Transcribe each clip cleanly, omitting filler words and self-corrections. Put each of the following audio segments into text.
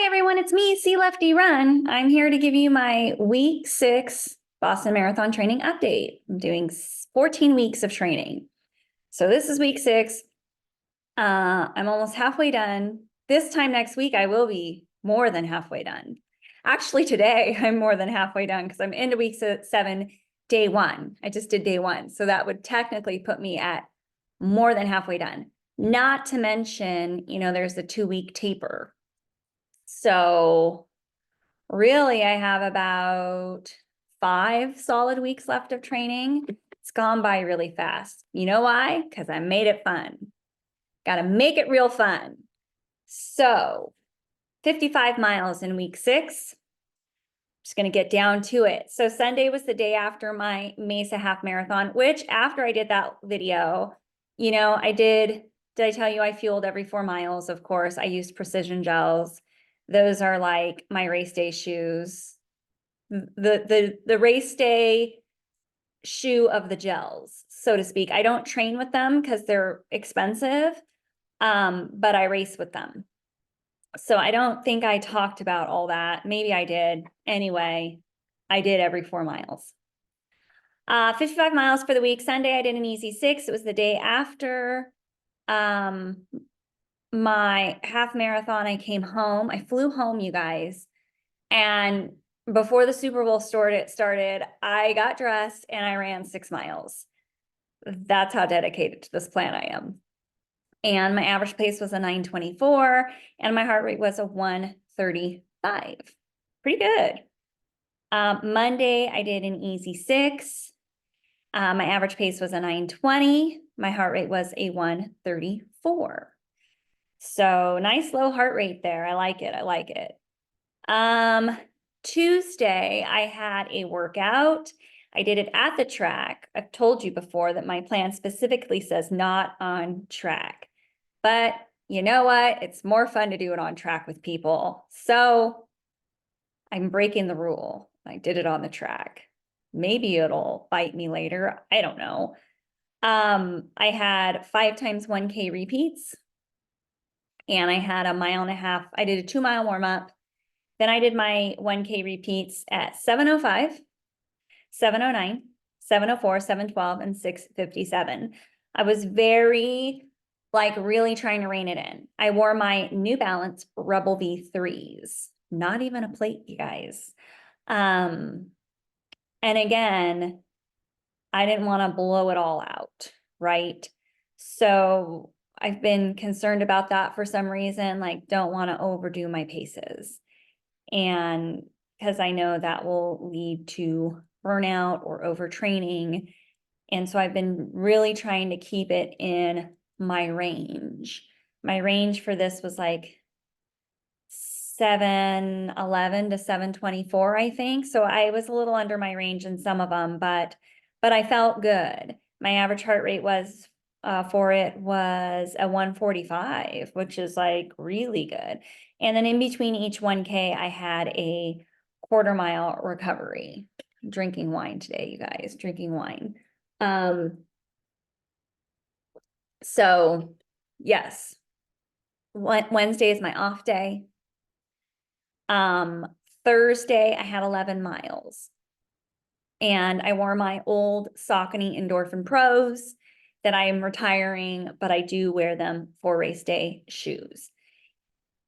Everyone, it's me, C Lefty Run. I'm here to give you my week 6 Boston Marathon training update. I'm doing 14 weeks of training. So this is week 6. I'm almost halfway done. This time next week, I will be more than halfway done. Actually, today I'm more than halfway done because I'm into week 7, day 1. I just did day 1. So that would technically put me at more than halfway done. Not to mention, there's the 2-week taper. So really, I have about 5 solid weeks left of training. It's gone by really fast. You know why? Because I made it fun. Got to make it real fun. So 55 miles in week 6. Just going to get down to it. So Sunday was the day after my Mesa half marathon, which after I did that video, did I tell you I fueled every 4 miles? Of course, I used Precision Gels. Those are like my race day shoes. The race day shoe of the gels, so to speak. I don't train with them because they're expensive, but I race with them. So I don't think I talked about all that. Maybe I did. Anyway, I did every 4 miles. 55 miles for the week. Sunday, I did an easy 6. It was the day after my half marathon. I came home. I flew home, you guys. And before the Super Bowl started, I got dressed and I ran 6 miles. That's how dedicated to this plan I am. And my average pace was a 9:24 and my heart rate was a 1:35. Pretty good. Monday, I did an easy 6. My average pace was a 9:20. My heart rate was a 1:34. So nice low heart rate there. I like it. I like it. Tuesday, I had a workout. I did it at the track. I've told you before that my plan specifically says not on track. But you know what? It's more fun to do it on track with people. So I'm breaking the rule. I did it on the track. Maybe it'll bite me later. I don't know. I had 5 times 1K repeats. And I had a 1.5 miles. I did a 2-mile warm-up. Then I did my 1K repeats at 7:05, 7:09, 7:04, 7:12, and 6:57. I was really trying to rein it in. I wore my New Balance Rebel V3s. Not even a plate, you guys. And again, I didn't want to blow it all out, right? So I've been concerned about that for some reason, don't want to overdo my paces. And because I know that will lead to burnout or overtraining. And so I've been really trying to keep it in my range. My range for this was 7:11 to 7:24, I think. So I was a little under my range in some of them, but I felt good. My average heart rate was for it was a 1:45, which is really good. And then in between each 1K, I had a 1/4 mile recovery. I'm drinking wine today, you guys, drinking wine. So yes, Wednesday is my off day. Thursday, I had 11 miles. And I wore my old Saucony Endorphin Pros that I am retiring, but I do wear them for race day shoes.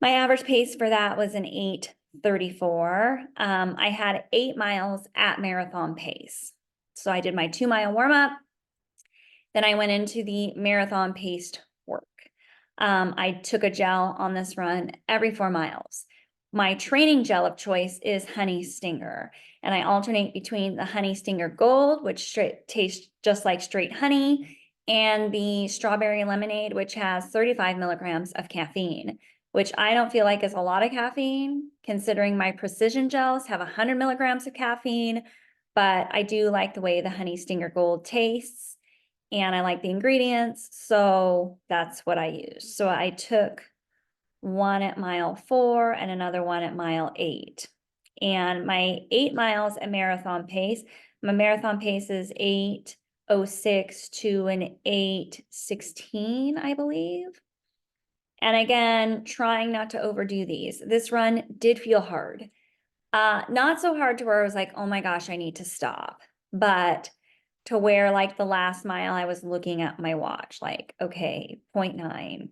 My average pace for that was an 8:34. I had 8 miles at marathon pace. So I did my 2-mile warm-up. Then I went into the marathon paced work. I took a gel on this run every 4 miles. My training gel of choice is Honey Stinger, and I alternate between the Honey Stinger Gold, which tastes just like straight honey, and the Strawberry Lemonade, which has 35 milligrams of caffeine, which I don't feel like is a lot of caffeine, considering my Precision Gels have 100 milligrams of caffeine, but I do like the way the Honey Stinger Gold tastes, and I like the ingredients, so that's what I use. So I took one at mile 4 and another one at mile 8. And my 8 miles at marathon pace, my marathon pace is 8:06 to an 8:16, I believe. And again, trying not to overdo these. This run did feel hard. Not so hard to where I was like, oh my gosh, I need to stop. But to where like the last mile, I was looking at my watch, like, okay, 0.9,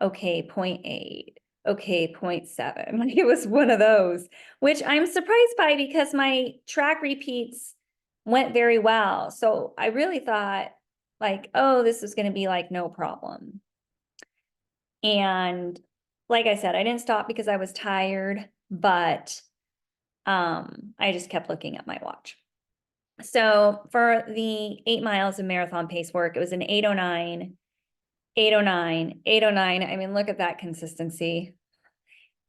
okay, 0.8, okay, 0.7. Like it was one of those, which I'm surprised by because my track repeats went very well. So I really thought like, oh, this was going to be like no problem. And like I said, I didn't stop because I was tired, but I just kept looking at my watch. So for the 8 miles of marathon pace work, it was an 8:09, 8:09, 8:09. I mean, look at that consistency.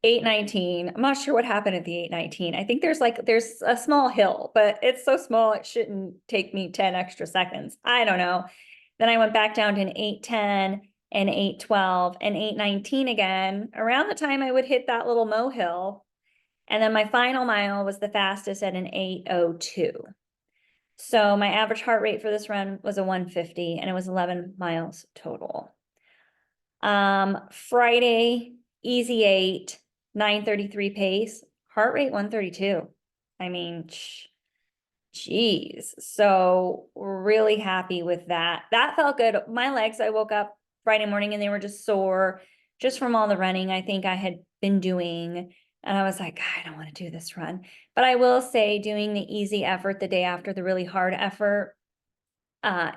8:19. I'm not sure what happened at the 8:19. I think there's a small hill, but it's so small it shouldn't take me 10 extra seconds. I don't know. Then I went back down to an 8:10 and 8:12 and 8:19 again, around the time I would hit that little mohill. And then my final mile was the fastest at an 8:02. So my average heart rate for this run was a 150 and it was 11 miles total. Friday, easy 8, 9:33 pace, heart rate 132. I mean, geez. So really happy with that. That felt good. My legs, I woke up Friday morning and they were just sore just from all the running I think I had been doing. And I was like, I don't want to do this run. But I will say doing the easy effort the day after the really hard effort,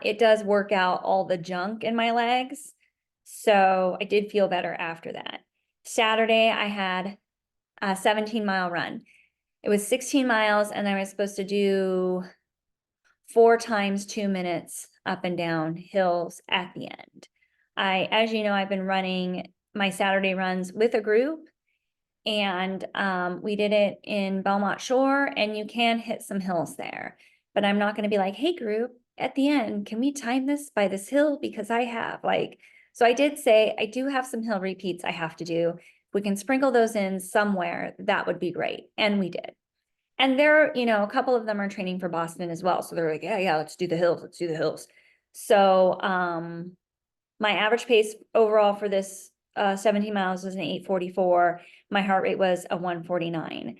it does work out all the junk in my legs. So I did feel better after that. Saturday, I had a 17-mile run. It was 16 miles and I was supposed to do 4 times 2 minutes up and down hills at the end. As you know, I've been running my Saturday runs with a group and we did it in Belmont Shore and you can hit some hills there, but I'm not going to be like, hey group, at the end, can we time this by this hill? Because I have so I did say I do have some hill repeats I have to do. If we can sprinkle those in somewhere, that would be great. And we did. And there, a couple of them are training for Boston as well. So they're like, yeah, let's do the hills. Let's do the hills. So my average pace overall for this 17 miles was an 8:44. My heart rate was a 149.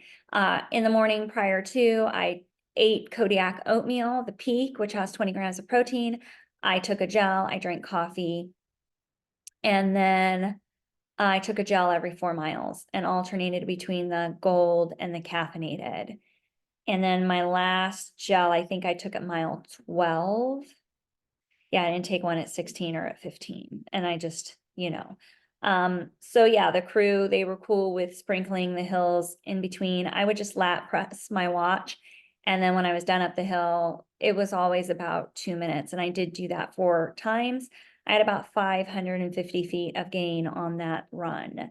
In the morning prior to, I ate Kodiak oatmeal, the Peak, which has 20 grams of protein. I took a gel, I drank coffee, and then I took a gel every 4 miles and alternated between the gold and the caffeinated. And then my last gel, I think I took at mile 12. Yeah, I didn't take one at 16 or at 15. And I just, so yeah, the crew, they were cool with sprinkling the hills in between. I would just lap press my watch. And then when I was done up the hill, it was always about 2 minutes. And I did do that 4 times. I had about 550 feet of gain on that run.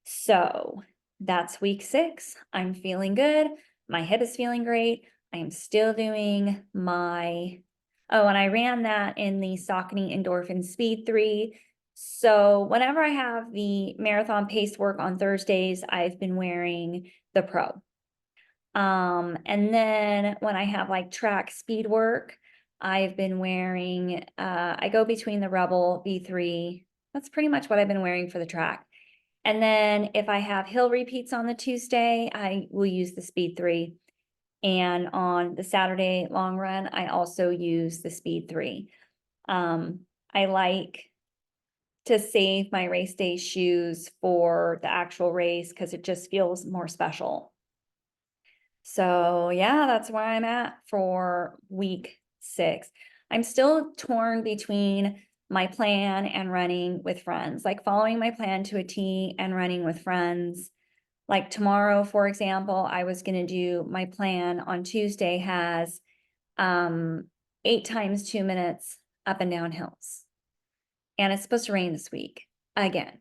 So that's week 6. I'm feeling good. My hip is feeling great. I am still doing my, and I ran that in the Saucony Endorphin Speed 3. So whenever I have the marathon pace work on Thursdays, I've been wearing the Pro. And then when I have like track speed work, I've been wearing, I go between the Rebel V3. That's pretty much what I've been wearing for the track. And then if I have hill repeats on the Tuesday, I will use the Speed 3. And on the Saturday long run, I also use the Speed 3. I like to save my race day shoes for the actual race because it just feels more special. So yeah, that's where I'm at for week 6. I'm still torn between my plan and running with friends, like following my plan to a T and running with friends. Like tomorrow, for example, I was going to do my plan on Tuesday has 8 times 2 minutes up and down hills. And it's supposed to rain this week again.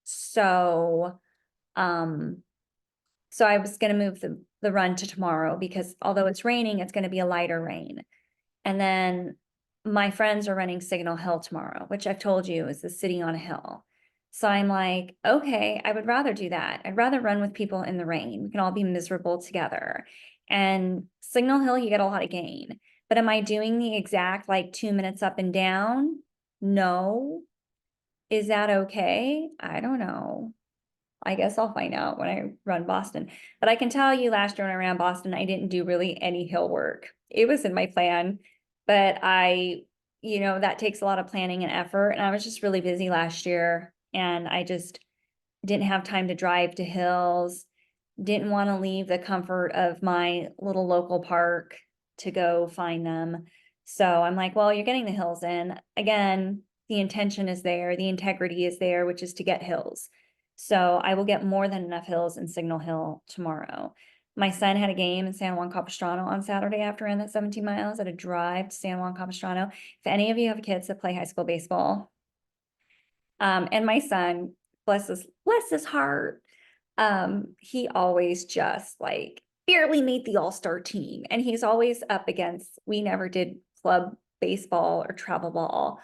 So I was going to move the run to tomorrow because although it's raining, it's going to be a lighter rain. And then my friends are running Signal Hill tomorrow, which I've told you is the city on a hill. So I'm like, okay, I would rather do that. I'd rather run with people in the rain. We can all be miserable together. And Signal Hill, you get a lot of gain. But am I doing the exact 2 minutes up and down? No. Is that okay? I don't know. I guess I'll find out when I run Boston. But I can tell you last year when I ran Boston, I didn't do really any hill work. It was in my plan, but that takes a lot of planning and effort. And I was just really busy last year and I just didn't have time to drive to hills, didn't want to leave the comfort of my little local park to go find them. So I'm like, well, you're getting the hills in. Again, the intention is there, the integrity is there, which is to get hills. So I will get more than enough hills in Signal Hill tomorrow. My son had a game in San Juan Capistrano on Saturday after I ran that 17 miles. I had to drive to San Juan Capistrano. If any of you have kids that play high school baseball, and my son, bless his heart, he always just like barely made the all-star team. And he's always up against, we never did club baseball or travel ball.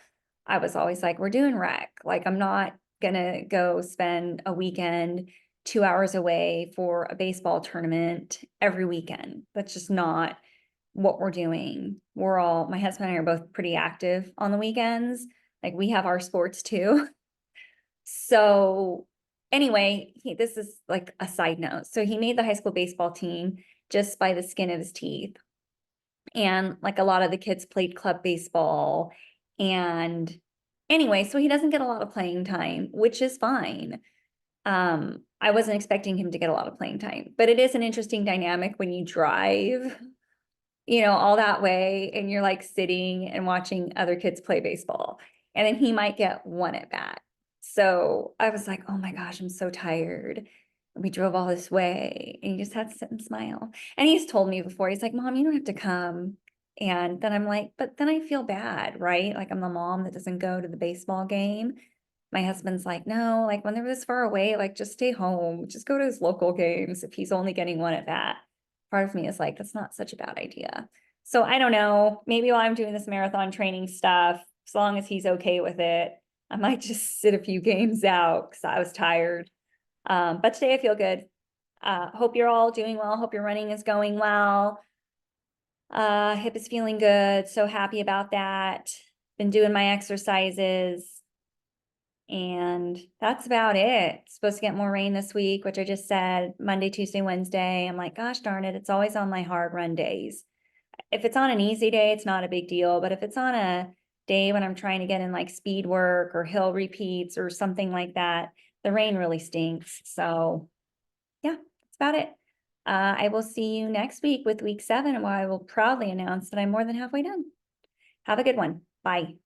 I was always like, we're doing rec. Like, I'm not gonna go spend a weekend 2 hours away for a baseball tournament every weekend. That's just not what we're doing. My husband and I are both pretty active on the weekends. Like, we have our sports too. So anyway, this is like a side note. So he made the high school baseball team just by the skin of his teeth. And like a lot of the kids played club baseball. And anyway, so he doesn't get a lot of playing time, which is fine. I wasn't expecting him to get a lot of playing time, but it is an interesting dynamic when you drive, all that way and you're like sitting and watching other kids play baseball. And then he might get one at bat. So I was like, oh my gosh, I'm so tired. We drove all this way and you just had to sit and smile. And he's told me before, he's like, Mom, you don't have to come. And then I'm like, but then I feel bad, right? Like I'm the mom that doesn't go to the baseball game. My husband's like, no, like when they're this far away, like just stay home, just go to his local games if he's only getting one at bat. Part of me is like, that's not such a bad idea. So I don't know, maybe while I'm doing this marathon training stuff, as long as he's okay with it, I might just sit a few games out because I was tired. But today I feel good. Hope you're all doing well. Hope your running is going well. Hip is feeling good. So happy about that. Been doing my exercises. And that's about it. It's supposed to get more rain this week, which I just said Monday, Tuesday, Wednesday. I'm like, gosh darn it, it's always on my hard run days. If it's on an easy day, it's not a big deal. But if it's on a day when I'm trying to get in like speed work or hill repeats or something like that, the rain really stinks. So yeah, that's about it. I will see you next week with week 7, where I will proudly announce that I'm more than halfway done. Have a good one. Bye.